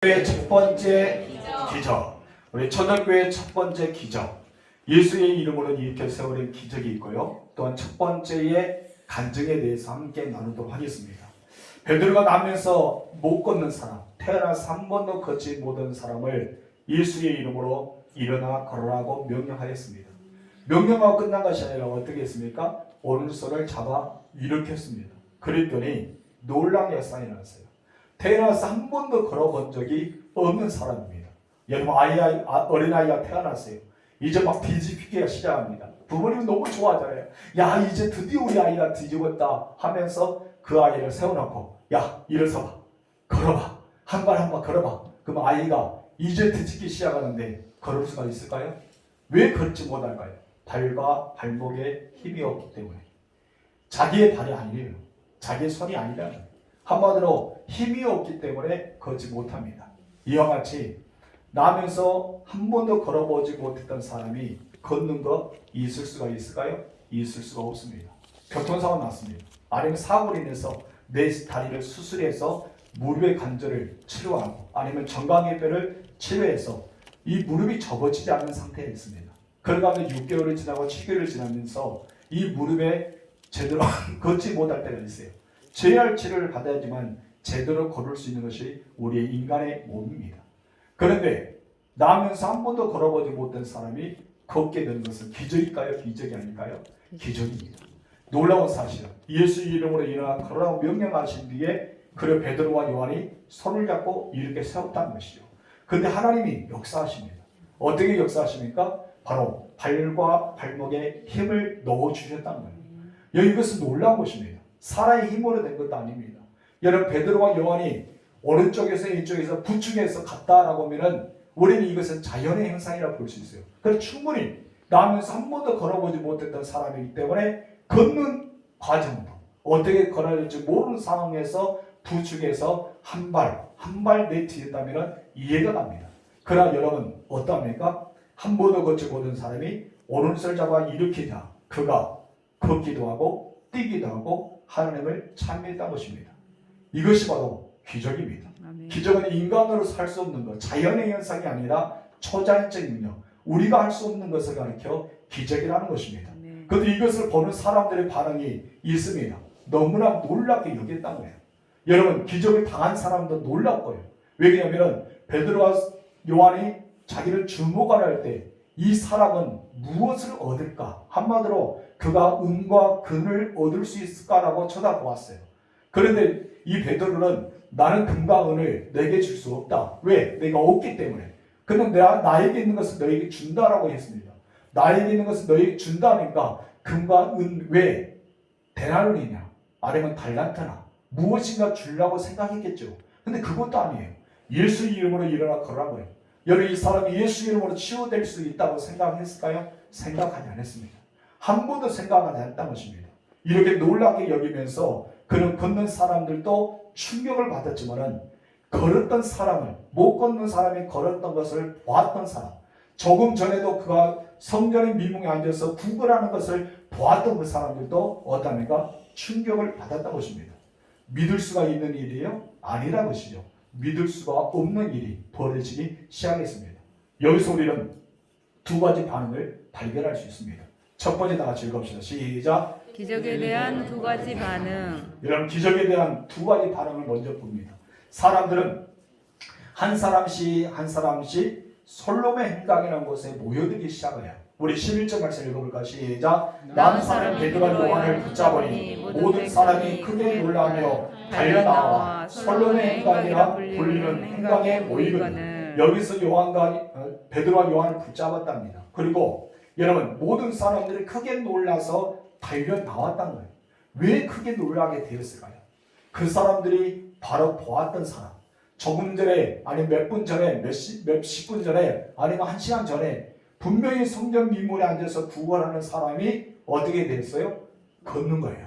첫 번째 기적, 우리 초대교회의 첫 번째 기적, 예수의 이름으로 일으켜 세우는 기적이 있고요. 또한 첫 번째의 간증에 대해서 함께 나누도록 하겠습니다. 베드로가 나면서 못 걷는 사람, 태어나서 한 번도 걷지 못한 사람을 예수의 이름으로 일어나 걸으라고 명령하였습니다. 명령하고 끝난 것이 아니라 어떻게 했습니까? 오른손을 잡아 일으켰습니다. 그랬더니 놀라운 역사가 일어났어요. 태어나서 한 번도 걸어본 적이 없는 사람입니다. 여러분 어린아이가 태어났어요. 이제 막 뒤집히기가 시작합니다. 부모님은 너무 좋아하잖아요. 야, 이제 드디어 우리 아이가 뒤집었다 하면서 그 아이를 세워놓고, 야, 일어서봐, 걸어봐, 한 발 한 발 걸어봐. 그럼 아이가 이제 뒤집기 시작하는데 걸을 수가 있을까요? 왜 걷지 못할까요? 발과 발목에 힘이 없기 때문에. 자기의 발이 아니에요. 자기의 손이 아니라, 한마디로 힘이 없기 때문에 걷지 못합니다. 이와 같이 나면서 한 번도 걸어보지 못했던 사람이 걷는 거 있을 수가 있을까요? 있을 수가 없습니다. 교통사고 났습니다. 아니면 사고로 인해서 내 다리를 수술해서 무릎의 관절을 치료하고, 아니면 정강이뼈를 치료해서 이 무릎이 접어지지 않는 상태에 있습니다. 그러다가 6개월이 지나고 7개월이 지나면서 이 무릎에 제대로 걷지 못할 때가 있어요. 재활 치료를 받아야지만 제대로 걸을 수 있는 것이 우리의 인간의 몸입니다. 그런데 나면서 한 번도 걸어보지 못한 사람이 걷게 되는 것은 기적일까요? 기적이 아닐까요? 기적입니다. 놀라운 사실은 예수 이름으로 일어나 걸으라고 명령하신 뒤에 그리고 베드로와 요한이 손을 잡고 이렇게 세웠다는 것이죠. 그런데 하나님이 역사하십니다. 어떻게 역사하십니까? 바로 발과 발목에 힘을 넣어주셨다는 거예요. 이것은 놀라운 것입니다. 사람의 힘으로 된 것도 아닙니다. 여러분, 베드로와 요한이 오른쪽에서 이쪽에서 부축해서 갔다라고 하면은 우리는 이것은 자연의 현상이라고 볼 수 있어요. 그래서 충분히 나면서 한 번도 걸어보지 못했던 사람이기 때문에 걷는 과정도 어떻게 걸어야 될지 모르는 상황에서 부축해서 한 발 내딛었다면 이해가 갑니다. 그러나 여러분 어떠합니까? 한 번도 걷지 못한 사람이 오른손을 잡아 일으키자 그가 걷기도 하고 뛰기도 하고 하나님을 찬미했다는 것입니다. 이것이 바로 기적입니다. 아멘. 기적은 인간으로 살 수 없는 것, 자연의 현상이 아니라 초자연적인 능력, 우리가 할 수 없는 것을 가리켜 기적이라는 것입니다. 그런데 이것을 보는 사람들의 반응이 있습니다. 너무나 놀랍게 여겼다는 거예요. 여러분, 기적을 당한 사람도 놀랍고요. 왜냐하면 베드로와 요한이 자기를 주목할 때 이 사람은 무엇을 얻을까? 한마디로 그가 은과 금을 얻을 수 있을까라고 쳐다보았어요. 그런데 이 베드로는 나는 금과 은을 내게 줄 수 없다. 왜? 내가 없기 때문에. 그는 나에게 있는 것을 너에게 준다라고 했습니다. 나에게 있는 것을 너에게 준다니까 금과 은 왜? 데나리오냐? 아니면 달란트나 무엇인가 주려고 생각했겠죠. 근데 그것도 아니에요. 예수 이름으로 일어나 걸으라고요. 여러분, 이 사람이 예수 이름으로 치유될 수 있다고 생각했을까요? 생각하지 않았습니다. 한 번도 생각하지 않았다는 것입니다. 이렇게 놀랍게 여기면서 그는 걷는 사람들도 충격을 받았지만은 걸었던 사람을, 못 걷는 사람이 걸었던 것을 보았던 사람, 조금 전에도 그가 성전의 미문에 앉아서 구걸하는 것을 보았던 그 사람들도 어떠합니까? 충격을 받았던 것입니다. 믿을 수가 있는 일이에요? 아니라는 것이죠. 믿을 수가 없는 일이 벌어지기 시작했습니다. 여기서 우리는 두 가지 반응을 발견할 수 있습니다. 첫 번째 다 같이 읽읍시다. 시작. 기적에 대한 두 가지 반응. 여러분, 기적에 대한 두 가지 반응을 먼저 봅니다. 사람들은 한 사람씩 솔로몬 행당이라는 곳에 모여들기 시작해요. 우리 11절 말씀 읽어볼까? 시작. 남은 사람 베드로와 요한을 붙잡으니 모든 사람이 크게 놀라며 달려나와 솔로몬 행당이라 불리는 행당에 모이거든. 여기서 베드로와 요한을 붙잡았답니다. 그리고 여러분, 모든 사람들이 크게 놀라서 달려 나왔다는 거예요. 왜 크게 놀라게 되었을까요? 그 사람들이 바로 보았던 사람. 조금 전에, 아니면 몇 분 전에, 몇십 분 전에, 아니면 1시간 전에 분명히 성전 미문에 앉아서 구걸하는 사람이 어떻게 됐어요? 걷는 거예요.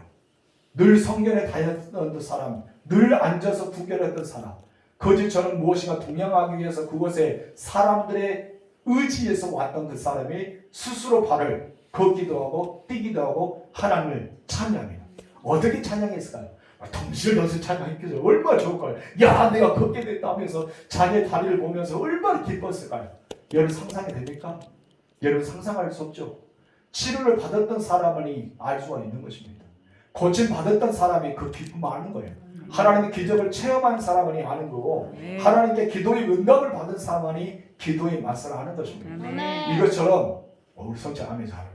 늘 성전에 다녔던 사람, 늘 앉아서 구걸했던 사람, 거짓처럼 무엇인가 동행하기 위해서 그곳에 사람들의 의지에서 왔던 그 사람이 스스로 발을 걷기도 하고 뛰기도 하고 하나님을 찬양합니다. 어떻게 찬양했을까요? 덩실덩실 찬양했겠죠. 얼마나 좋을까요? 야, 내가 걷게 됐다 하면서 자기의 다리를 보면서 얼마나 기뻤을까요? 여러분 상상이 됩니까? 여러분 상상할 수 없죠. 치료를 받았던 사람만이 알 수가 있는 것입니다. 고침 받았던 사람이 그 기쁨을 아는 거예요. 하나님의 기적을 체험한 사람만이 아는 거고, 하나님께 기도의 응답을 받은 사람만이 기도의 맛을 아는 것입니다. 이것처럼 우리 성체 아멘 잘해요.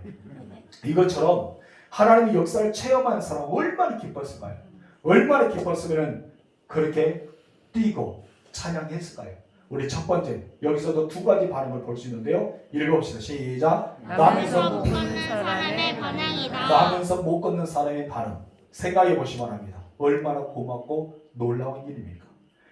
이것처럼 하나님의 역사를 체험한 사람 얼마나 기뻤을까요? 얼마나 기뻤으면 그렇게 뛰고 찬양했을까요? 우리 첫 번째, 여기서도 두 가지 반응을 볼 수 있는데요. 읽어봅시다. 시작. 나면서 못 걷는 사람의 반응이다. 나면서 못 걷는 사람의 반응. 생각해 보시기 바랍니다. 얼마나 고맙고 놀라운 일입니까?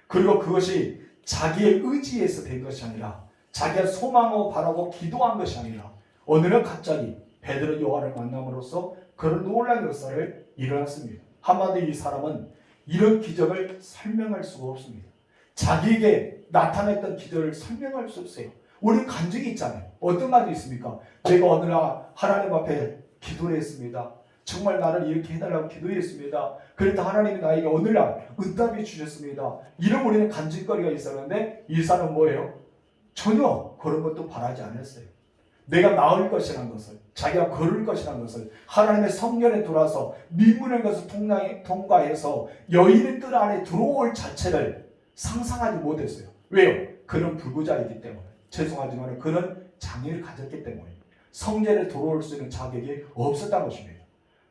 그리고 그것이 자기의 의지에서 된 것이 아니라 자기가 소망하고 바라고 기도한 것이 아니라 어느 날 갑자기 베드로 요한을 만남으로써 그런 놀라운 역사를 일어났습니다. 한마디로 이 사람은 이런 기적을 설명할 수가 없습니다. 자기에게 나타냈던 기적을 설명할 수 없어요. 우리 간증이 있잖아요. 어떤 간증이 있습니까? 제가 어느 날 하나님 앞에 기도를 했습니다. 정말 나를 이렇게 해달라고 기도했습니다. 그랬더니 하나님이 나에게 어느 날 응답이 주셨습니다. 이런 우리는 간증거리가 있었는데 이 사람은 뭐예요? 전혀 그런 것도 바라지 않았어요. 내가 나을 것이라는 것을, 자기가 걸을 것이라는 것을, 하나님의 성전에 들어와서 미문의 것을 통과해서 여인의 뜰 안에 들어올 자체를 상상하지 못했어요. 왜요? 그는 불구자이기 때문에. 죄송하지만 그는 장애를 가졌기 때문에 성전에 들어올 수 있는 자격이 없었다는 것입니다.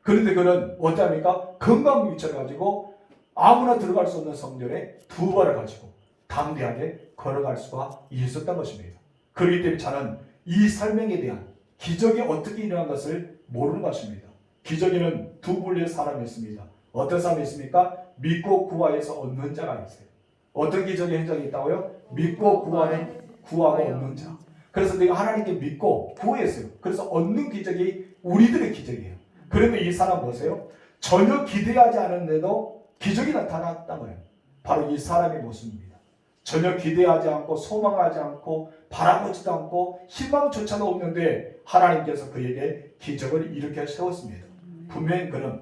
그런데 그는 어떻습니까? 건강 위치를 가지고 아무나 들어갈 수 없는 성전에 두 발을 가지고 담대하게 걸어갈 수가 있었던 것입니다. 그렇기 때문에 저는 이 설명에 대한 기적이 어떻게 일어난 것을 모르는 것입니다. 기적에는 두 분류의 사람이 있습니다. 어떤 사람이 있습니까? 믿고 구하여서 얻는 자가 있어요. 어떤 기적의 현장이 있다고요? 믿고 구하고 얻는 자. 그래서 내가 하나님께 믿고 구했어요. 그래서 얻는 기적이 우리들의 기적이에요. 그런데 이 사람 보세요. 전혀 기대하지 않았는데도 기적이 나타났다는 거예요. 바로 이 사람의 모습입니다. 전혀 기대하지 않고 소망하지 않고 바라보지도 않고 희망조차도 없는데 하나님께서 그에게 기적을 일으켜 세웠습니다. 분명히 그는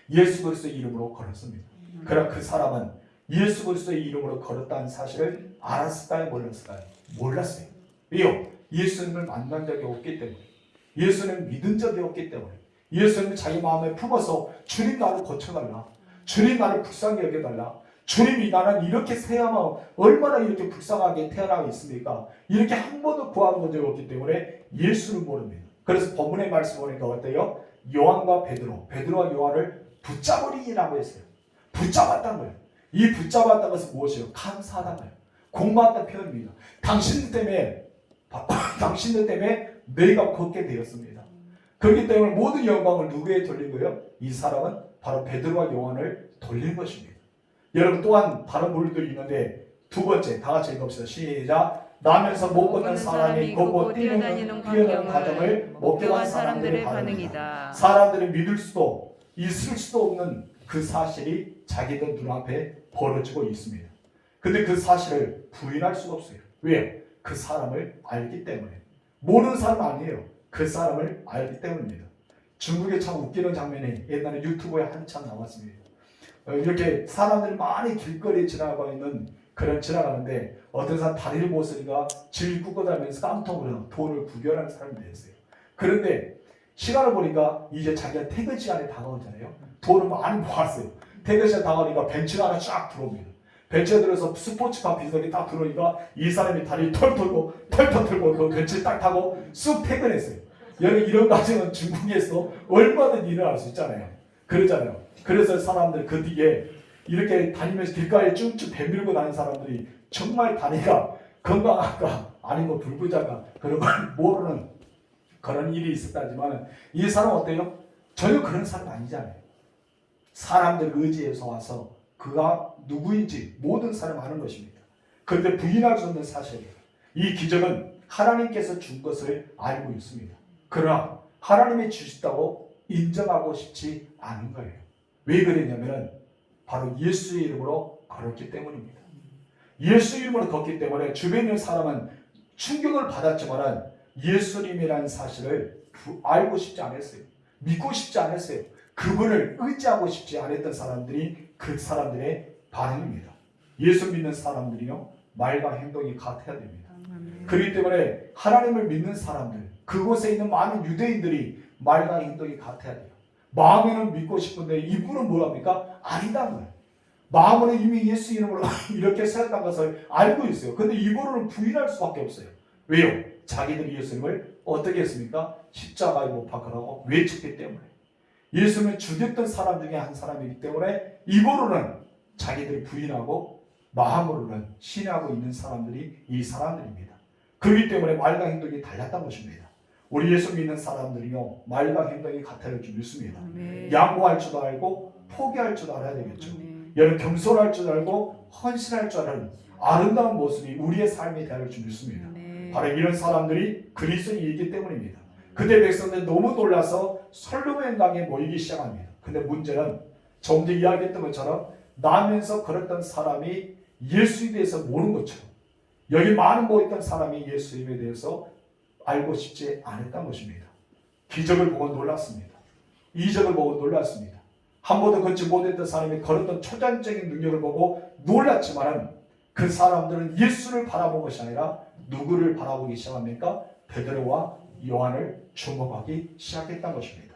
예수 그리스도의 이름으로 걸었습니다. 그러나 그 사람은 예수 그리스도의 이름으로 걸었다는 사실을 알았을까요? 몰랐을까요? 몰랐어요. 왜요? 예수님을 만난 적이 없기 때문에, 예수님을 믿은 적이 없기 때문에, 예수님을 자기 마음에 품어서 주님 나를 고쳐달라, 주님 나를 불쌍히 여겨달라, 주님이 나는 이렇게 새야만 얼마나 이렇게 불쌍하게 태어나고 있습니까? 이렇게 한 번도 구한 적이 없기 때문에 예수를 모릅니다. 그래서 본문의 말씀 보니까 어때요? 요한과 베드로와 요한을 붙잡으리라고 했어요. 붙잡았다는 거예요. 이 붙잡았다는 것은 무엇이에요? 감사하다는 거예요. 고마웠다는 표현입니다. 당신들 때문에 내가 걷게 되었습니다. 그렇기 때문에 모든 영광을 누구에 돌린 거예요? 이 사람은 바로 베드로와 요한을 돌린 것입니다. 여러분 또한 다른 분들도 있는데 두 번째 다 같이 읽읍시다. 시작. 나면서 못 걷는 사람이 걷고 뛰어다니는 과정을 목격한 사람들의 반응이다. 사람들이 믿을 수도 있을 수도 없는 그 사실이 자기들 눈앞에 벌어지고 있습니다. 근데 그 사실을 부인할 수가 없어요. 왜요? 그 사람을 알기 때문에. 모르는 사람 아니에요. 그 사람을 알기 때문입니다. 중국에 참 웃기는 장면이 옛날에 유튜브에 한참 나왔습니다. 이렇게 사람들이 많이 길거리에 지나가는데 어떤 사람 다리를 못 쓰니까 질 굽고 다니면서 깡통으로 돈을 구겨라는 사람이 됐어요. 그런데 시간을 보니까 이제 자기가 퇴근 시간에 다가오잖아요. 돈을 많이 모았어요. 퇴근 시간 다가오니까 벤츠가 하나 쫙 들어옵니다. 벤츠에 들어서 스포츠카 비석이 딱 들어오니까 이 사람이 다리 털털고 그 벤츠 딱 타고 쑥 퇴근했어요. 여러분 이런 과정은 중국에서 얼마든지 일어날 수 있잖아요. 그러잖아요. 그래서 사람들 그 뒤에 이렇게 다니면서 길가에 쭉쭉 배밀고 다니는 사람들이 정말 다리가 건강한가 아니면 불구자가 그런 걸 모르는 그런 일이 있었다지만 이 사람은 어때요? 전혀 그런 사람 아니잖아요. 사람들 의지에서 와서 그가 누구인지 모든 사람 아는 것입니다. 그런데 부인할 수 없는 사실이에요. 이 기적은 하나님께서 준 것을 알고 있습니다. 그러나 하나님이 주셨다고 인정하고 싶지 않은 거예요. 왜 그랬냐면 바로 예수의 이름으로 걸었기 때문입니다. 예수 이름으로 걷기 때문에 주변에 있는 사람은 충격을 받았지만 예수님이라는 사실을 알고 싶지 않았어요. 믿고 싶지 않았어요. 그분을 의지하고 싶지 않았던 사람들이 그 사람들의 반응입니다. 예수 믿는 사람들이요, 말과 행동이 같아야 됩니다. 그렇기 때문에 하나님을 믿는 사람들, 그곳에 있는 많은 유대인들이 말과 행동이 같아야 돼요. 마음에는 믿고 싶은데 이분은 뭐랍니까? 아니다는 거예요. 마음으로 이미 예수 이름으로 이렇게 생각한 것을 알고 있어요. 근데 이분은 부인할 수밖에 없어요. 왜요? 자기들이 예수님을 어떻게 했습니까? 십자가에 못 박으라고 외쳤기 때문에. 예수님을 죽였던 사람 중에 한 사람이기 때문에 입으로는 자기들이 부인하고 마음으로는 신뢰하고 있는 사람들이 이 사람들입니다. 그렇기 때문에 말과 행동이 달랐던 것입니다. 우리 예수 믿는 사람들이요, 말과 행동이 같아야 줄 믿습니다. 양보할 줄도 알고 포기할 줄도 알아야 되겠죠. 여러분, 겸손할 줄 알고 헌신할 줄 아는 아름다운 모습이 우리의 삶이 되어야 줄 믿습니다. 바로 이런 사람들이 그리스도인이기 때문입니다. 그때 백성들이 너무 놀라서 솔로몬 강에 모이기 시작합니다. 근데 문제는 조금 전에 이야기했던 것처럼 나면서 걸었던 사람이 예수에 대해서 모르는 것처럼 여기 많은 모였던 사람이 예수님에 대해서 알고 싶지 않았던 것입니다. 기적을 보고 놀랐습니다. 이적을 보고 놀랐습니다. 한 번도 걷지 못했던 사람이 걸었던 초자연적인 능력을 보고 놀랐지만 그 사람들은 예수를 바라본 것이 아니라 누구를 바라보기 시작합니까? 베드로와 요한을 주목하기 시작했던 것입니다.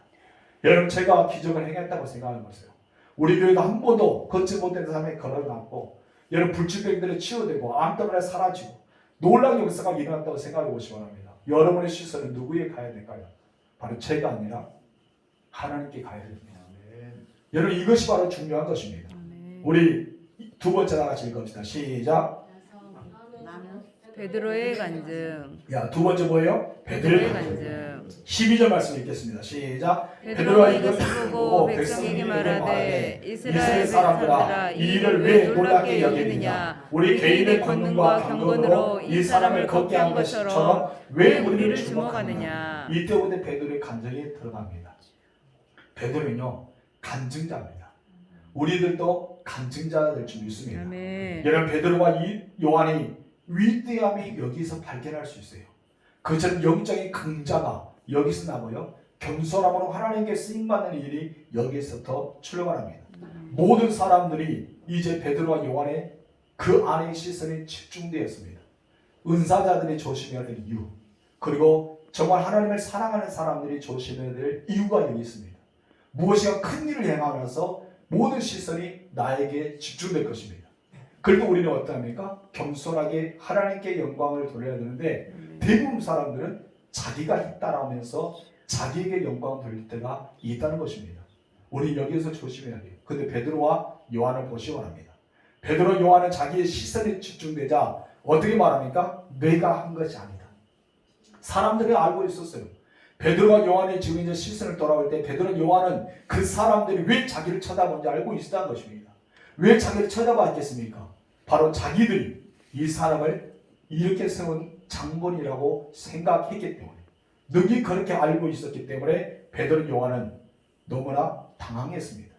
여러분, 제가 기적을 행했다고 생각하는 것이에요. 우리 교회도 한 번도 걷지 못했던 사람이 걸어갔고, 여러분, 불치병들이 치유되고 암덩어리가 사라지고 놀라운 역사가 일어났다고 생각해 보시기 바랍니다. 여러분의 시선은 누구에 가야 될까요? 바로 제가 아니라 하나님께 가야 됩니다. 여러분, 이것이 바로 중요한 것입니다. 우리 두 번째 다 같이 읽읍시다. 시작. 베드로의 간증. 야, 두 번째 뭐예요? 베드로의 간증. 12절 말씀 읽겠습니다. 시작. 베드로가 이것을 보고 백성에게 말하되 이스라엘 사람들아, 이 일을 왜 놀랍게 여기느냐? 우리 개인의 권능과 경건으로 이 사람을 걷게 한 것처럼 왜 우리를 주목하느냐? 이때부터 베드로의 간증이 들어갑니다. 베드로는요, 간증자입니다. 우리들도 간증자가 될 줄 믿습니다. 여러분, 베드로와 요한이 위대함이 여기서 발견할 수 있어요. 그처럼 영적인 강자가 여기서 나고요, 겸손함으로 하나님께 쓰임받는 일이 여기서부터 출발합니다. 모든 사람들이 이제 베드로와 요한의 그 안에 시선이 집중되었습니다. 은사자들이 조심해야 될 이유, 그리고 정말 하나님을 사랑하는 사람들이 조심해야 될 이유가 여기 있습니다. 무엇인가 큰 일을 행하면서 모든 시선이 나에게 집중될 것입니다. 그래도 우리는 어떠합니까? 겸손하게 하나님께 영광을 돌려야 되는데 대부분 사람들은 자기가 했다라면서 자기에게 영광을 돌릴 때가 있다는 것입니다. 우리 여기에서 조심해야 돼요. 근데 베드로와 요한을 보시기 바랍니다. 베드로, 요한은 자기의 시선이 집중되자 어떻게 말합니까? 내가 한 것이 아니다. 사람들이 알고 있었어요. 베드로와 요한이 지금 이제 시선을 돌아올 때 베드로, 요한은 그 사람들이 왜 자기를 쳐다보는지 알고 있었다는 것입니다. 왜 자기를 쳐다봤겠습니까? 바로 자기들이 이 사람을 이렇게 세운 장본이라고 생각했기 때문에, 능히 그렇게 알고 있었기 때문에 베드로, 요한은 너무나 당황했습니다.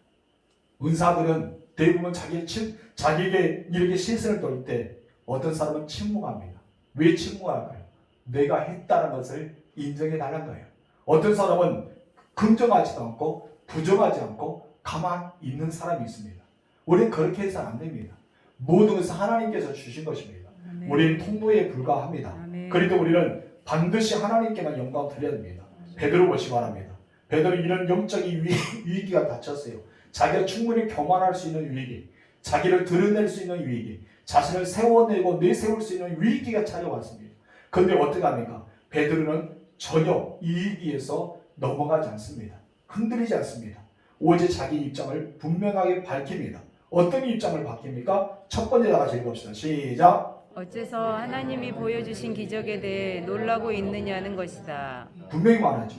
은사들은 대부분 자기에게 이렇게 시선을 돌릴 때 어떤 사람은 침묵합니다. 왜 침묵할까요? 내가 했다는 것을 인정해 달라는 거예요. 어떤 사람은 긍정하지도 않고 부정하지 않고 가만히 있는 사람이 있습니다. 우리는 그렇게 해서는 안 됩니다. 모든 것은 하나님께서 주신 것입니다. 우리는 통로에 불과합니다. 그래도 우리는 반드시 하나님께만 영광을 드려야 됩니다. 베드로 보시기 바랍니다. 베드로 이런 영적인 위기가 닥쳤어요. 자기가 충분히 교만할 수 있는 위기, 자기를 드러낼 수 있는 위기, 자신을 세워내고 내세울 수 있는 위기가 찾아왔습니다. 그런데 어떻게 합니까? 베드로는 전혀 이 위기에서 넘어가지 않습니다. 흔들리지 않습니다. 오직 자기 입장을 분명하게 밝힙니다. 어떤 입장을 밝힙니까? 첫 번째 다 같이 읽읍시다. 시작. 어째서 하나님이 보여주신 기적에 대해 놀라고 있느냐는 것이다. 분명히 말하죠.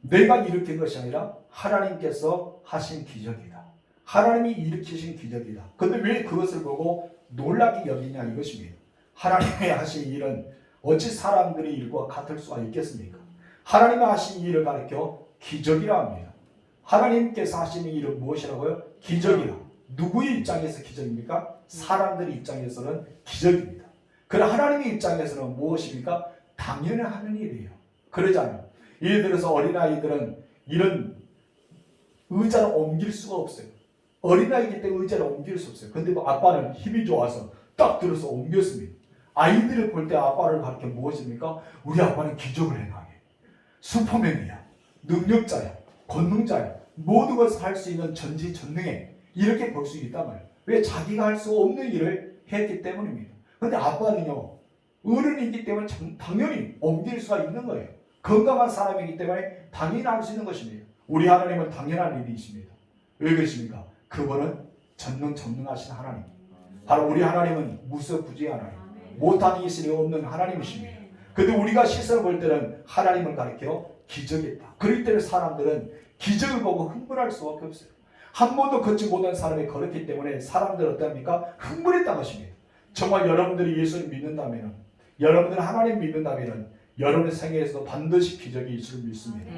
내가 일으킨 것이 아니라 하나님께서 하신 기적이다. 하나님이 일으키신 기적이다. 그런데 왜 그것을 보고 놀라게 여기냐 이것입니다. 하나님의 하신 일은 어찌 사람들의 일과 같을 수가 있겠습니까? 하나님이 하신 일을 가리켜 기적이라 합니다. 하나님께서 하시는 일은 무엇이라고요? 기적이라. 누구의 입장에서 기적입니까? 사람들의 입장에서는 기적입니다. 그러나 하나님의 입장에서는 무엇입니까? 당연히 하는 일이에요. 그러잖아요. 예를 들어서 어린아이들은 이런 의자를 옮길 수가 없어요. 어린아이기 때문에 의자를 옮길 수 없어요. 근데 뭐 아빠는 힘이 좋아서 딱 들어서 옮겼습니다. 아이들을 볼 때 아빠를 가르쳐 무엇입니까? 우리 아빠는 기적을 행하게. 슈퍼맨이야. 능력자야. 권능자야. 모든 것을 할 수 있는 전지전능해. 이렇게 볼 수 있단 말이에요. 왜? 자기가 할 수 없는 일을 했기 때문입니다. 근데 아빠는요, 어른이기 때문에 당연히 옮길 수가 있는 거예요. 건강한 사람이기 때문에 당연히 할 수 있는 것입니다. 우리 하나님은 당연한 일이십니다. 왜 그러십니까? 그분은 전능하신 하나님. 바로 우리 하나님은 무소부지의 하나님. 못하는 일이 없는 하나님이십니다. 근데 우리가 시선을 볼 때는 하나님을 가리켜 기적이다. 그럴 때는 사람들은 기적을 보고 흥분할 수밖에 없어요. 한 번도 걷지 못한 사람이 걸었기 때문에 사람들은 어떻습니까? 흥분했다는 것입니다. 정말 여러분들이 예수를 믿는다면, 여러분들은 하나님 믿는다면 여러분의 생애에서도 반드시 기적이 있을 줄 믿습니다.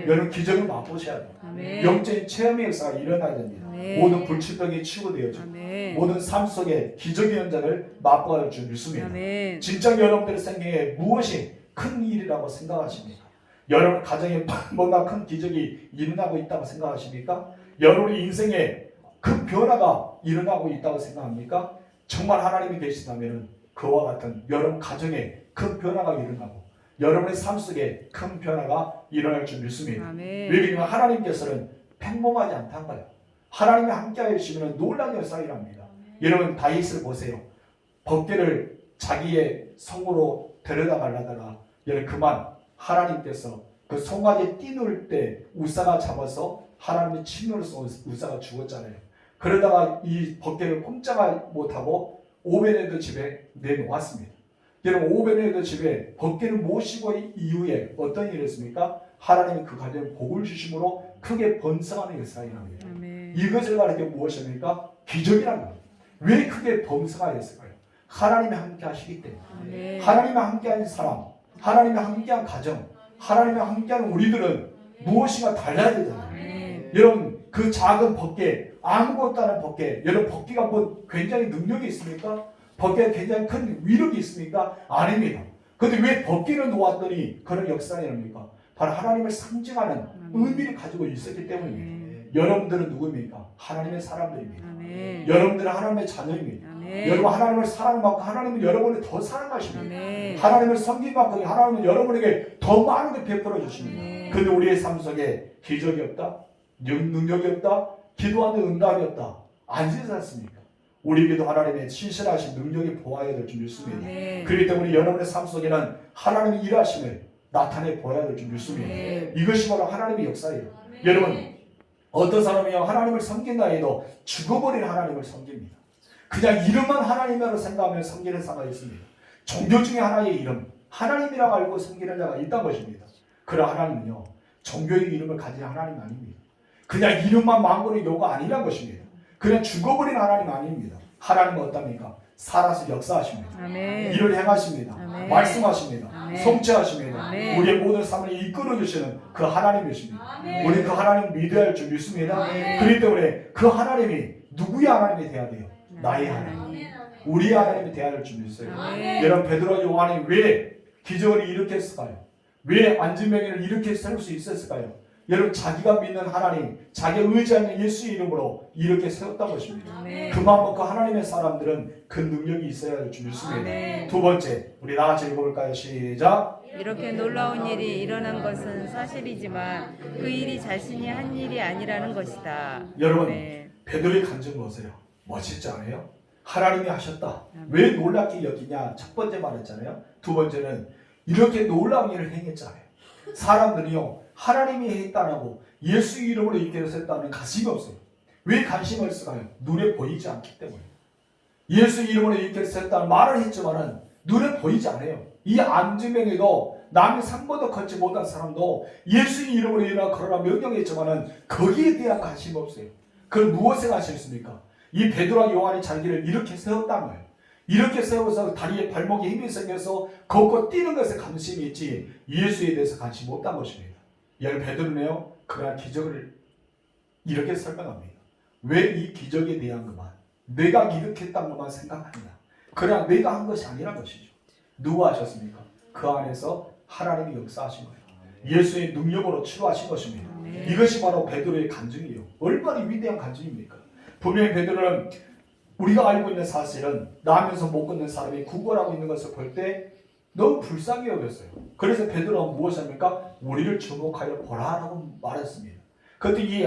여러분 기적을 맛보셔야 돼요. 영적인 체험의 역사가 일어나야 됩니다. 모든 불치병이 치유되어지고 모든 삶 속에 기적의 현장을 맛보아야 줄 믿습니다. 진짜 여러분들의 생애에 무엇이 큰 일이라고 생각하십니까? 여러분 가정에 뭔가 큰 기적이 일어나고 있다고 생각하십니까? 여러분의 인생에 큰 변화가 일어나고 있다고 생각합니까? 정말 하나님이 계시다면 그와 같은 여러분 가정에 큰 변화가 일어나고 여러분의 삶 속에 큰 변화가 일어날 줄 믿습니다. 왜냐하면 하나님께서는 평범하지 않다는 거예요. 하나님이 함께 하시면 놀라운 역사가 일어납니다. 여러분 다윗을 보세요. 법궤를 자기의 성으로 데려다 가려다가 여러분 그만 하나님께서 그 송아지 띠놓을 때 우사가 잡아서 하나님의 침노로서 우사가 죽었잖아요. 그러다가 이 법궤를 꼼짝을 못하고 오베데도 집에 내놓았습니다. 여러분 오베데도 집에 법궤를 모시고 이후에 어떤 일을 했습니까? 하나님이 그 가정에 복을 주심으로 크게 번성하는 역사가 일어납니다. 이것을 가리켜 무엇입니까? 기적이라는 겁니다. 왜 크게 번성하였을까요? 하나님이 함께 하시기 때문에. 하나님이 함께하는 사람, 하나님이 함께한 가정, 하나님이 함께하는 우리들은 무엇인가 달라야 되잖아요. 여러분 그 작은 법궤, 아무것도 않은 법궤, 여러분 법궤가 뭐 굉장히 능력이 있습니까? 법궤가 굉장히 큰 위력이 있습니까? 아닙니다. 그런데 왜 법궤를 놓았더니 그런 역사가 일어납니까? 바로 하나님을 상징하는 의미를 가지고 있었기 때문입니다. 여러분들은 누구입니까? 하나님의 사람들입니다. 여러분들은 하나님의 자녀입니다. 여러분 하나님을 사랑받고 하나님은 여러분을 더 사랑하십니다. 하나님을 섬기받고 하나님은 여러분에게 더 많은 걸 베풀어 주십니다. 그런데 우리의 삶 속에 기적이 없다? 능력이 없다? 기도하는 응답이 없다? 아니지 않습니까? 우리에게도 하나님의 신실하신 능력이 보아야 될 줄 믿습니다. 그렇기 때문에 여러분의 삶 속에는 하나님의 일하심을 나타내 보아야 될 줄 믿습니다. 이것이 바로 하나님의 역사예요. 여러분 어떤 사람이요 하나님을 섬긴다 해도 죽어버린 하나님을 섬깁니다. 그냥 이름만 하나님이라고 생각하면 섬기는 사람이 있습니다. 종교 중에 하나의 이름 하나님이라고 알고 섬기는 자가 있다는 것입니다. 그러나 하나님은요 종교의 이름을 가진 하나님이 아닙니다. 그냥 이름만 만고는 요가 아니란 것입니다. 그냥 죽어버린 하나님 아닙니다. 하나님은 어떻습니까? 살아서 역사하십니다. 일을 행하십니다. 말씀하십니다. 성취하십니다. 우리의 모든 삶을 이끌어주시는 그 하나님이십니다. 우리 그 하나님 믿어야 할 줄 믿습니다. 그렇기 때문에 그 하나님이 누구의 하나님이 돼야 돼요? 나의 하나님. 우리의 하나님이 돼야 할 줄 믿어요. 여러분 베드로와 요한이 왜 기적을 일으켰을까요? 왜 안진병이를 이렇게 세울 수 있었을까요? 여러분 자기가 믿는 하나님, 자기가 의지하는 예수의 이름으로 이렇게 세웠던 것입니다. 그만큼 그 하나님의 사람들은 그 능력이 있어야 할 줄 믿습니다. 두 번째, 우리 나같이 읽어볼까요? 시작. 이렇게 놀라운 일이 일어난 것은 사실이지만 그 일이 자신이 한 일이 아니라는 것이다. 여러분 베드로의 간증 보세요. 멋있지 않아요? 하나님이 하셨다. 왜 놀랍게 여기냐? 첫 번째 말했잖아요. 두 번째는 이렇게 놀라운 일을 행했잖아요. 사람들이요 하나님이 했다라고 예수 이름으로 이렇게 했다는 관심이 없어요. 왜 관심이 없을까요? 눈에 보이지 않기 때문에. 예수 이름으로 이렇게 했다는 말을 했지만은 눈에 보이지 않아요. 이 안진병에도 남이 상보도 걷지 못한 사람도 예수 이름으로 일어나 그러나 명령했지만은 거기에 대한 관심이 없어요. 그걸 무엇에 관심있습니까? 이 베드로와 요한이 자기를 이렇게 세웠다는 거예요. 이렇게 세워서 다리에 발목에 힘이 생겨서 걷고 뛰는 것에 관심이 있지 예수에 대해서 관심이 없다는 것입니다. 여러분 베드로는요 그러한 기적을 이렇게 설명합니다. 왜 이 기적에 대한 것만 내가 일으켰다는 것만 생각하느냐. 그러나 내가 한 것이 아니란 것이죠. 누가 하셨습니까? 그 안에서 하나님이 역사하신 거예요. 예수의 능력으로 치료하신 것입니다. 아멘. 이것이 바로 베드로의 간증이에요. 얼마나 위대한 간증입니까? 분명히 베드로는 우리가 알고 있는 사실은 나면서 못 걷는 사람이 구걸하고 있는 것을 볼 때 너무 불쌍히 여겼어요. 그래서 베드로는 무엇을 합니까? 우리를 주목하여 보라라고 말했습니다. 그런데 이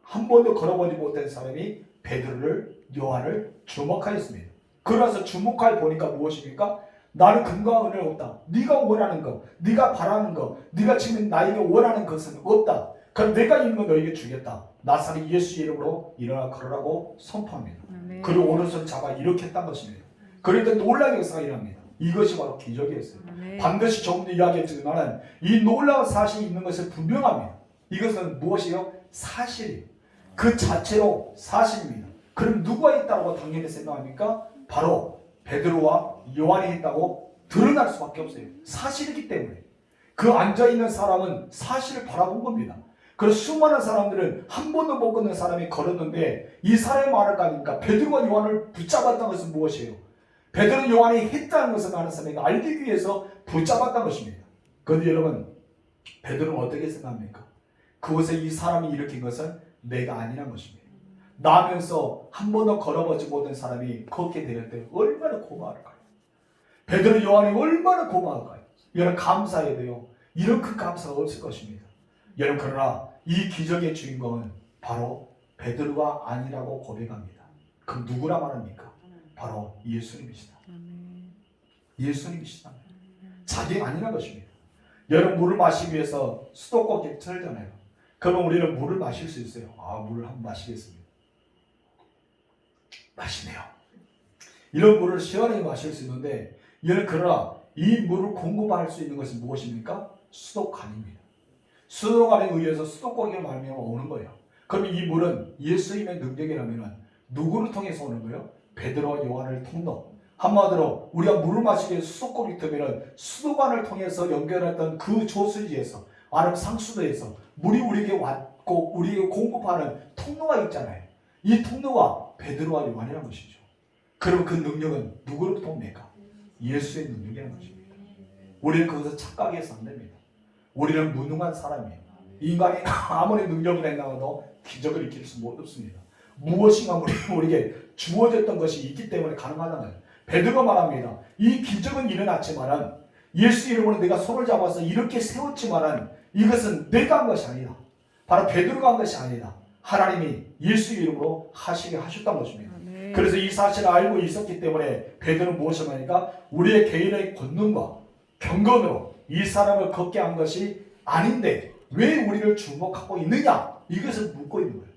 한 번도 걸어보지 못한 사람이 베드로를 요한을 주목하였습니다. 그러나서 주목하여 보니까 무엇입니까? 나는 금과 은혜는 없다. 네가 원하는 거, 네가 바라는 거, 네가 지금 나에게 원하는 것은 없다. 그럼 내가 있는 거 너에게 주겠다. 나사렛 예수 이름으로 일어나 걸으라고 선포합니다. 아멘. 그리고 오른손 잡아 이렇게 했던 것입니다. 그런데 놀라운 역사가 일어납니다. 이것이 바로 기적이었어요. 아멘. 반드시 조금 더 이야기했지만 이 놀라운 사실이 있는 것은 분명합니다. 이것은 무엇이요? 사실이에요. 그 자체로 사실입니다. 그럼 누가 있다고 당연히 생각합니까? 바로 베드로와 요한이 있다고 드러날 수밖에 없어요. 사실이기 때문에. 그 앉아있는 사람은 사실을 바라본 겁니다. 그래서 수많은 사람들은 한 번도 못 걷는 사람이 걸었는데 이 사람의 말을 가니까 베드로와 요한을 붙잡았다는 것은 무엇이에요? 베드로 요한이 했다는 것을 많은 사람이 알기 위해서 붙잡았다는 것입니다. 그런데 여러분, 베드로는 어떻게 생각합니까? 그곳에 이 사람이 일으킨 것은 내가 아니란 것입니다. 나면서 한 번도 걸어보지 못한 사람이 걷게 될 때 얼마나 고마울까요? 베드로 요한이 얼마나 고마울까요? 여러분 감사해야 돼요. 이런 큰 감사가 없을 것입니다. 여러분 그러나 이 기적의 주인공은 바로 베드로가 아니라고 고백합니다. 그럼 누구라 말합니까? 바로 예수님이시다. 예수님이시다. 자기가 아니란 것입니다. 여러분 물을 마시기 위해서 수도꼭지 틀잖아요. 그러면 우리는 물을 마실 수 있어요. 물을 한번 마시겠습니다. 맛있네요. 이런 물을 시원하게 마실 수 있는데 여러분 그러나 이 물을 공급할 수 있는 것은 무엇입니까? 수도관입니다. 수도관에 의해서 수도꼭지를 말미암아 오는 거예요. 그럼 이 물은 예수님의 능력이라면 누구를 통해서 오는 거예요? 베드로와 요한을 통로. 한마디로 우리가 물을 마시기 위해서 수도꼭지 터면 수도관을 통해서 연결했던 그 조수지에서 아니면 상수도에서 물이 우리에게 왔고 우리에게 공급하는 통로가 있잖아요. 이 통로가 베드로와 요한이라는 것이죠. 그럼 그 능력은 누구로부터 옵니까? 예수의 능력이라는 것입니다. 우리는 거기서 착각해서 안 됩니다. 우리는 무능한 사람이에요. 인간이 아무리 능력을 행하도 기적을 일으킬 수 없습니다. 무엇인가 우리에게 주어졌던 것이 있기 때문에 가능하다는 거예요. 베드로가 말합니다. 이 기적은 일어났지만은 예수 이름으로 내가 손을 잡아서 이렇게 세웠지만은 이것은 내가 한 것이 아니다. 바로 베드로가 한 것이 아니다. 하나님이 예수 이름으로 하시게 하셨다는 것입니다. 아멘. 그래서 이 사실을 알고 있었기 때문에 베드로는 무엇을 하니까 우리의 개인의 권능과 경건으로 이 사람을 걷게 한 것이 아닌데 왜 우리를 주목하고 있느냐? 이것을 묻고 있는 거예요.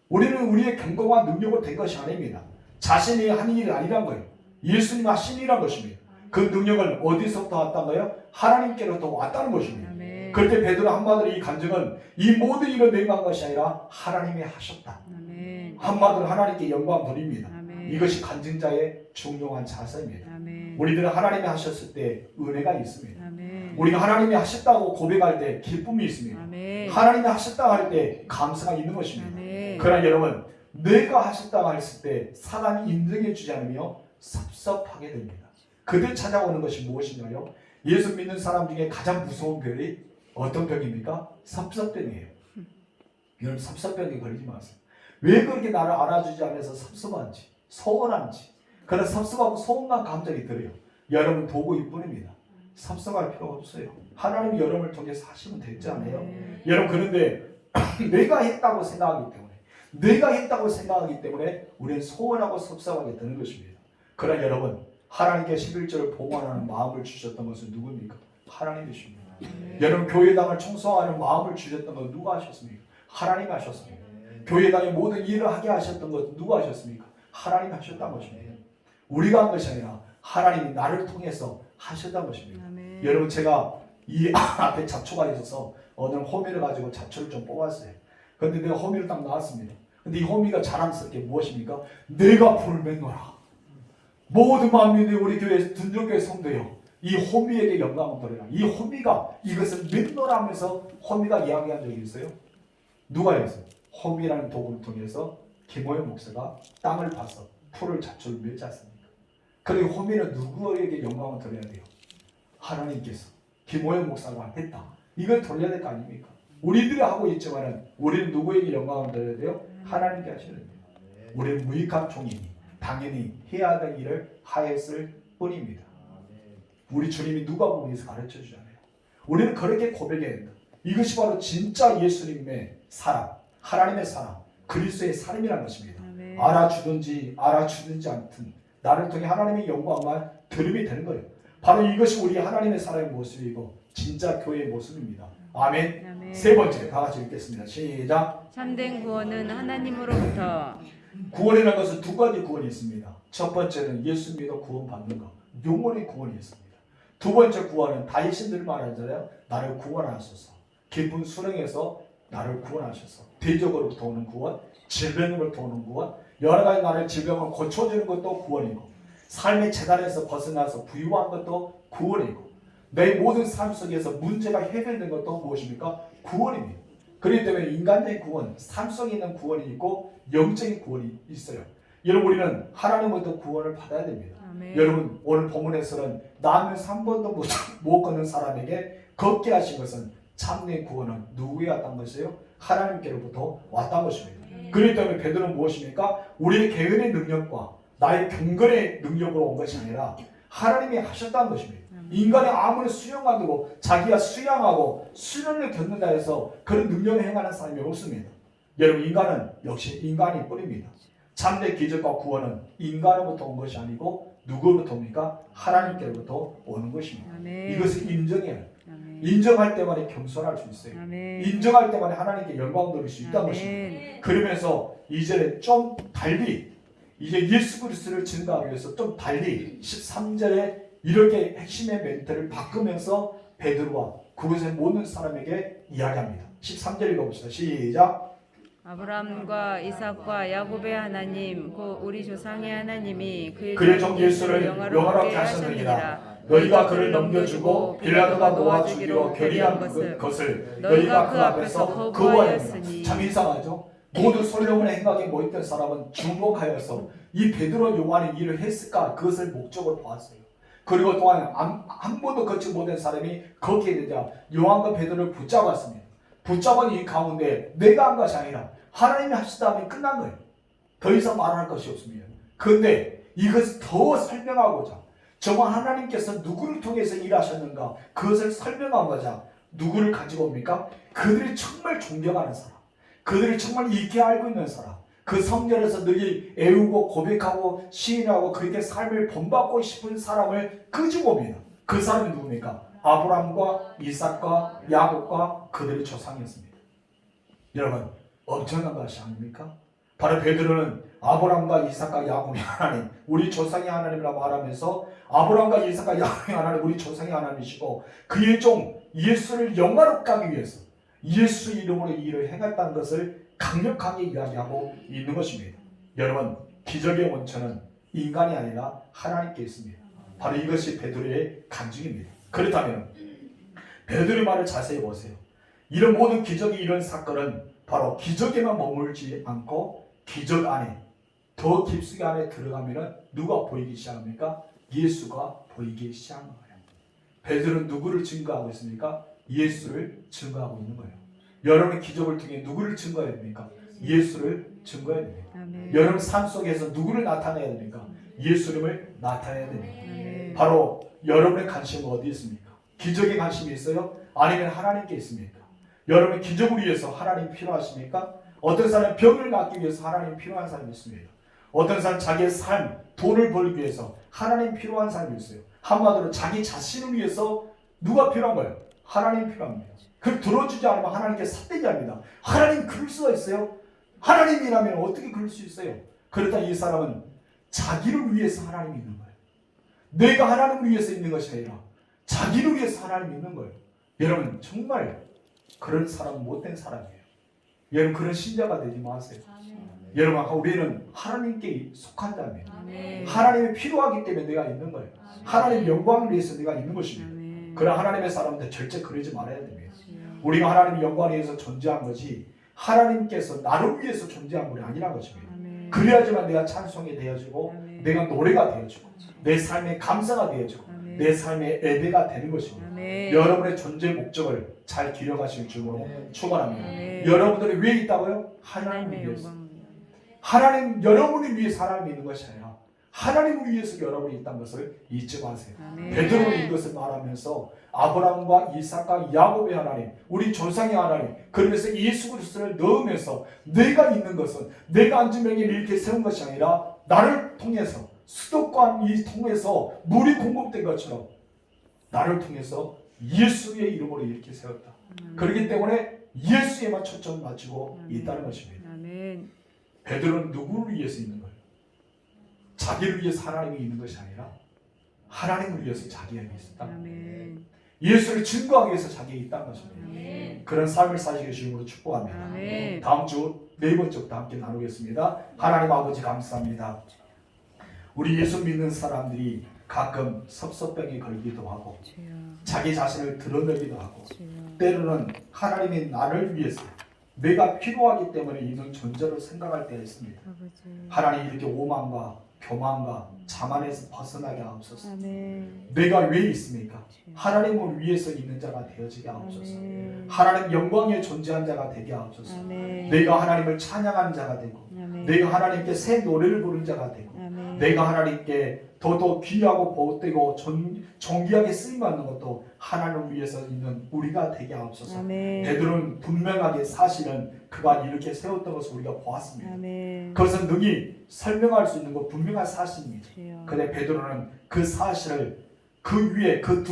우리는 우리의 경건과 능력으로 된 것이 아닙니다. 자신이 한 일이 아니란 거예요. 예수님 하신 일이란 것입니다. 그 능력을 어디서부터 왔다는 거예요? 하나님께로부터 왔다는 것입니다. 아멘. 그럴 때 베드로 한마디로 이 간증은 이 모든 일을 내가 한 것이 아니라 하나님이 하셨다. 아멘. 한마디로 하나님께 영광 돌립니다. 아멘. 이것이 간증자의 중요한 자세입니다. 아멘. 우리들은 하나님이 하셨을 때 은혜가 있습니다. 아멘. 우리가 하나님이 하셨다고 고백할 때 기쁨이 있습니다. 아멘. 하나님이 하셨다고 할 때 감사가 있는 것입니다. 아멘. 그러나 여러분 내가 하셨다고 했을 때 사람이 인정해 주지 않으며 섭섭하게 됩니다. 그들 찾아오는 것이 무엇인가요? 예수 믿는 사람 중에 가장 무서운 병이 어떤 병입니까? 섭섭병이에요. 여러분 섭섭병에 걸리지 마세요. 왜 그렇게 나를 알아주지 않아서 섭섭한지 서운한지 그런 섭섭하고 서운한 감정이 들어요. 여러분 도구일 뿐입니다. 섭섭할 필요가 없어요. 하나님이 여러분을 통해서 하시면 되지 않아요? 여러분 그런데 내가 했다고 생각하기 때문에 우리는 소원하고 섭섭하게 되는 것입니다. 그러나 여러분 하나님께 11조를 봉헌하는 마음을 주셨던 것은 누굽니까? 하나님이십니다. 여러분 교회당을 청소하는 마음을 주셨던 건 누가 하셨습니까? 하나님이 하셨습니다. 교회당의 모든 일을 하게 하셨던 것은 누가 하셨습니까? 하나님이 하셨다는 것입니다. 우리가 한 것이 아니라 하나님이 나를 통해서 하셨다는 것입니다. 아멘. 여러분 제가 이 앞에 잡초가 있어서 오늘 호미를 가지고 잡초를 좀 뽑았어요. 그런데 내가 호미를 딱 놨습니다. 근데 이 호미가 자랑스럽게 무엇입니까? 내가 불을 맺노라. 모든 만민이 우리 교회 둔정교회 성도요. 이 호미에게 영광을 돌려라. 이 호미가 이것을 맺노라 하면서 호미가 이야기한 적이 있어요. 누가 했어요? 호미라는 도구를 통해서 김호영 목사가 땅을 파서 풀을 잡초를 맺지 않습니까? 그리고 호미는 누구에게 영광을 돌려야 돼요? 하나님께서 김호영 목사가 했다. 이걸 돌려야 될 거 아닙니까? 우리들이 하고 있지만은 우리는 누구에게 영광을 드려야 돼요? 하나님께 하셔야 됩니다. 우리는 무익한 종이니 당연히 해야 될 일을 하였을 뿐입니다. 우리 주님이 누가복음에서 가르쳐 주잖아요. 우리는 그렇게 고백해야 된다. 이것이 바로 진짜 예수님의 사랑, 하나님의 사랑, 그리스도의 사랑이라는 것입니다. 알아주든지 않든 나를 통해 하나님의 영광만 드림이 되는 거예요. 바로 이것이 우리 하나님의 사랑의 모습이고 진짜 교회의 모습입니다. 아멘. 아멘. 세 번째 다 같이 읽겠습니다. 시작. 참된 구원은 하나님으로부터. 구원이라는 것은 두 가지 구원이 있습니다. 첫 번째는 예수 믿어 구원받는 것, 영원의 구원이 있습니다. 두 번째 구원은 다윗이 늘 말하잖아요. 나를 구원하소서. 깊은 수렁에서 나를 구원하셔서 대적으로부터 오는 구원, 질병으로부터 오는 구원, 여러 가지 나를 질병을 고쳐주는 것도 구원이고 삶의 재단에서 벗어나서 부유한 것도 구원이고 내 모든 삶 속에서 문제가 해결된 것도 무엇입니까? 구원입니다. 그렇기 때문에 인간의 구원, 삶 속에 있는 구원이 있고 영적인 구원이 있어요. 여러분 우리는 하나님부터 구원을 받아야 됩니다. 아멘. 여러분 오늘 본문에서는 남을 3번도 못 걷는 사람에게 걷게 하신 것은 참된 구원은 누구에 왔단 것이에요? 하나님께로부터 왔단 것입니다. 그렇기 때문에 베드로는 무엇입니까? 우리의 개인의 능력과 나의 경건의 능력으로 온 것이 아니라 하나님이 하셨다는 것입니다. 인간이 아무리 수용하고 자기가 수양하고 수련을 겪는다 해서 그런 능력을 행하는 사람이 없습니다. 여러분 인간은 역시 인간이 뿐입니다. 참된 기적과 구원은 인간으로부터 온 것이 아니고 누구로부터 옵니까? 하나님께로부터 오는 것입니다. 아멘. 이것을 인정해야 해요. 아멘. 인정할 때만에 겸손할 수 있어요. 아멘. 인정할 때만에 하나님께 영광 돌릴 수 있다는 아멘. 것입니다. 그러면서 이제 좀 달리 이제 예수 그리스도를 증거하기 위해서 좀 달리 13절에 이렇게 핵심의 멘트를 바꾸면서 베드로와 그곳의 모든 사람에게 이야기합니다. 13절 읽어봅시다. 시작. 아브라함과 이삭과 야곱의 하나님 곧 우리 조상의 하나님이 그의 종 예수를 영화롭게 하셨느니라. 너희가 그를 넘겨주고 빌라도가 놓아주기로 결의한 것을 너희가 그 앞에서 거부하였으니. 참 이상하죠. 모든 솔로몬의 행각에 모였던 사람은 주목하여서 이 베드로 요한이 일을 했을까 그것을 목적으로 보았어요. 그리고 또한 한 번도 걷지 못한 사람이 거기에 되자 요한과 베드로를 붙잡았습니다. 붙잡은 이 가운데 내가 한 것이 아니라 하나님이 하시다면 끝난 거예요. 더 이상 말할 것이 없습니다. 그런데 이것을 더 설명하고자 정말 하나님께서 누구를 통해서 일하셨는가 그것을 설명하고자 누구를 가지고 옵니까? 그들이 정말 존경하는 사람, 그들이 정말 익히 알고 있는 사람, 그 성전에서 늘 애우고 고백하고 시인하고 그렇게 삶을 본받고 싶은 사람을 끄집어 옵니다. 그 사람이 누굽니까? 아브라함과 이삭과 야곱과 그들의 조상이었습니다. 여러분 엄청난 것이 아닙니까? 바로 베드로는 아브라함과 이삭과 야곱의 하나님, 우리 조상의 하나님이라고 말하면서 아브라함과 이삭과 야곱의 하나님, 우리 조상의 하나님이시고 그의 종 예수를 영화롭게 하기 위해서 예수 이름으로 이 일을 행했다는 것을 강력하게 이야기하고 있는 것입니다. 여러분 기적의 원천은 인간이 아니라 하나님께 있습니다. 바로 이것이 베드로의 간증입니다. 그렇다면 베드로의 말을 자세히 보세요. 이런 모든 기적이 이런 사건은 바로 기적에만 머물지 않고 기적 안에 더 깊숙이 안에 들어가면 누가 보이기 시작합니까? 예수가 보이기 시작한 거예요. 베드로는 누구를 증거하고 있습니까? 예수를 증거하고 있는 거예요. 여러분의 기적을 통해 누구를 증거해야 됩니까? 예수를 증거해야 됩니다. 아멘. 여러분 삶 속에서 누구를 나타내야 됩니까? 예수님을 나타내야 됩니다. 아멘. 바로 여러분의 관심은 어디 있습니까? 기적에 관심이 있어요? 아니면 하나님께 있습니까? 여러분 기적을 위해서 하나님 필요하십니까? 어떤 사람은 병을 낫기 위해서 하나님 필요한 사람이 있습니다. 어떤 사람은 자기의 삶, 돈을 벌기 위해서 하나님 필요한 사람이 있어요. 한마디로 자기 자신을 위해서 누가 필요한 거예요? 하나님 필요합니다. 그걸 들어주지 않으면 하나님께 삿대기 합니다. 하나님 그럴 수가 있어요? 하나님이라면 어떻게 그럴 수 있어요? 그렇다 이 사람은 자기를 위해서 하나님이 있는 거예요. 내가 하나님을 위해서 있는 것이 아니라 자기를 위해서 하나님이 있는 거예요. 여러분 정말 그런 사람은 못된 사람이에요. 여러분 그런 신자가 되지 마세요. 여러분 우리는 하나님께 속한 자입니다. 하나님이 필요하기 때문에 내가 있는 거예요. 하나님 영광을 위해서 내가 있는 것입니다. 그런 하나님의 사람들 절대 그러지 말아야 됩니다. 우리가 하나님의 영광을 위해서 존재한 것이 하나님께서 나를 위해서 존재한 것이 아니란 것입니다. 그래야지만 내가 찬송이 되어지고 내가 노래가 되어지고 내 삶의 감사가 되어지고 내 삶의 예배가 되는 것입니다. 아멘. 여러분의 존재 목적을 잘 기억하시는 주로 축원합니다. 아멘. 여러분들이 왜 있다고요? 하나님을 하나님의 위해서. 영광. 하나님 여러분을 위해서 하나님이 있는 것이 아니라 하나님을 위해서 여러분이 있다는 것을 잊지 마세요. 아멘. 베드로는 이것을 말하면서 아브라함과 이삭과 야곱의 하나님, 우리 조상의 하나님, 그러면서 예수 그리스도를 넣으면서 내가 있는 것은 내가 앉은 명예를 이렇게 세운 것이 아니라 나를 통해서 수도관이 통해서 물이 공급된 것처럼 나를 통해서 예수의 이름으로 이렇게 세웠다. 그렇기 때문에 예수에만 초점을 맞추고 있다는 것입니다. 아멘. 베드로는 누구를 위해서 있는 거예요? 자기를 위해서 하나님이 있는 것이 아니라 하나님을 위해서 자기에게 있었다. 아멘. 예수를 증거하기 위해서 자기에게 있다는 것입니다. 아멘. 그런 삶을 사시게 주님으로 축복합니다. 아멘. 다음 주 네 번째부터 함께 나누겠습니다. 하나님 아버지 감사합니다. 우리 예수 믿는 사람들이 가끔 섭섭병에 걸리기도 하고 주여. 자기 자신을 드러내기도 하고 주여. 때로는 하나님이 나를 위해서 내가 필요하기 때문에 있는 존재로 생각할 때가 있습니다. 아버지. 하나님 이렇게 오만과 교만과 자만에서 벗어나게 하옵소서. 아멘. 내가 왜 있습니까? 하나님을 위해서 있는 자가 되어지게 하옵소서. 아멘. 하나님 영광에 존재한 자가 되게 하옵소서. 아멘. 내가 하나님을 찬양하는 자가 되고 아멘. 내가 하나님께 새 노래를 부르는 자가 되고 아멘. 내가 하나님께 더더 귀하고 보호되고 존귀하게 쓰임받는 것도 하나님을 위해서 있는 우리가 되게 하옵소서. 아멘. 베드로는 분명하게 사실은 그가 이렇게 세웠던 것을 우리가 보았습니다. 아멘. 그것은 능히 설명할 수 있는 것 분명한 사실입니다. 주여. 근데 베드로는 그 사실을 그 위에 그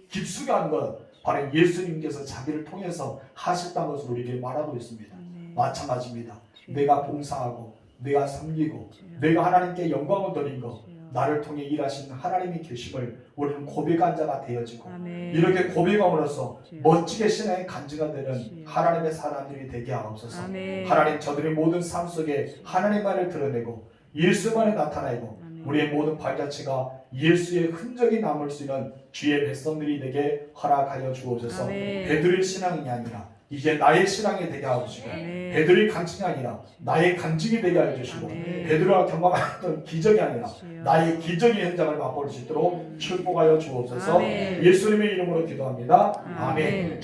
깊숙이 한 것 바로 예수님께서 자기를 통해서 하셨다는 것을 우리에게 말하고 있습니다. 아멘. 마찬가지입니다. 주여. 내가 봉사하고 내가 섬기고 주여. 내가 하나님께 영광을 드린 것 주여. 나를 통해 일하신 하나님의 계심을 우리는 고백한 자가 되어지고 아멘. 이렇게 고백함으로써 주여. 멋지게 신앙의 간증가 되는 주여. 하나님의 사람들이 되게 하옵소서. 아멘. 하나님 저들의 모든 삶 속에 하나님만을 드러내고 예수만을 나타내고 아멘. 우리의 모든 발자취가 예수의 흔적이 남을 수 있는 주의 백성들이 되게 허락하여 주옵소서. 아멘. 베드로의 신앙이 아니라 이제 나의 신앙이 되게 하옵시고 아멘. 베드로의 간증이 아니라 나의 간증이 되게 하여 주시고 아멘. 베드로가 경험했던 기적이 아니라 주여. 나의 기적의 현장을 맛볼 수 있도록 축복하여 주옵소서. 아멘. 예수님의 이름으로 기도합니다. 아멘. 아멘.